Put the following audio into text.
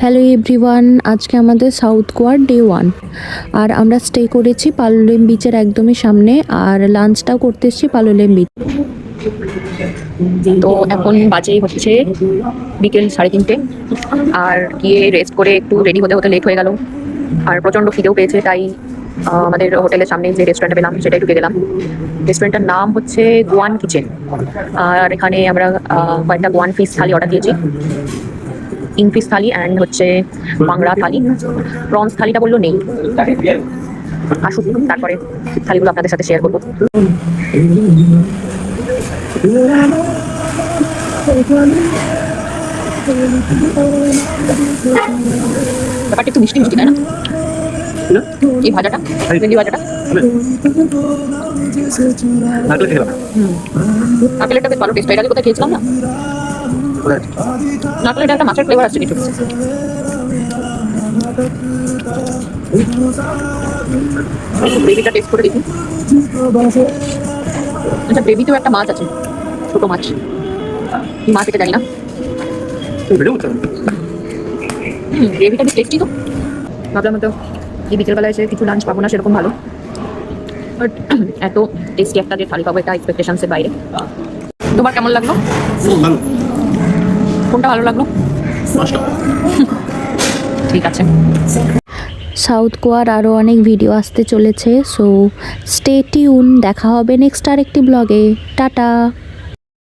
Hello everyone, আজকে আমাদের south গোয়ার ডে 1 আর আমরা স্টে করেছি পালোলেম বিচের একদমই সামনে আর লাঞ্চটাও করতে এসেছি পালোলেম বিচ। তো এখন বাজে হচ্ছে বিকেল 3:30 আর গিয়ে রেস্ট করে একটু রেডি হতে হতে লেট হয়ে গেল আর প্রচণ্ড খিদেও পেয়েছে, তাই আমাদের হোটেলের সামনে যে রেস্টুরেন্টে পেলাম সেটাই ঢুকে গেলাম। রেস্টুরেন্টের নাম হচ্ছে গোয়ান কিচেন আর এখানে আমরা কয়েকটা গোয়ান ফিশ থালি অর্ডার দিয়েছি, কিং ফিশ থালি অ্যান্ড হচ্ছে বাংলা থালি। প্রনস থালিটা বললো নেই, আসুক তারপরে থালিগুলো আপনাদের সাথে শেয়ার করবো। ব্যাপারটা একটু মিষ্টি মিষ্টি, তাই না? এই ভাজাটা, ভেন্ডি ভাজাটা নারকেলেরটা বেশ ভালো টেস্ট। এর আগে কোথায় খেয়েছিলাম না, নারকেলেরটা একটা মাছের ফ্লেভার আসছে কিছু। গ্রেভিটা টেস্ট করে দেখি। আচ্ছা, গ্রেভিতেও একটা মাছ আছে, ছোট মাছ। কি মাছ এটা জানি না। গ্রেভিটা বেশ টেস্টি। তো ভাবলাম তো এই বিকেলবেলা এসে কিছু লাঞ্চ পাবো না সেরকম ভালো, বাট এত টেস্টি একটা যে থালি পাবো এটা এক্সপেকটেশনসের বাইরে। তোমার কেমন লাগলো? কোনটা ভালো লাগলো? ঠিক আছে। সাউথ গোয়ার আরও অনেক ভিডিও আসতে চলেছে, সো স্টে টিউন। দেখা হবে নেক্সট আরেকটি ব্লগে। টাটা।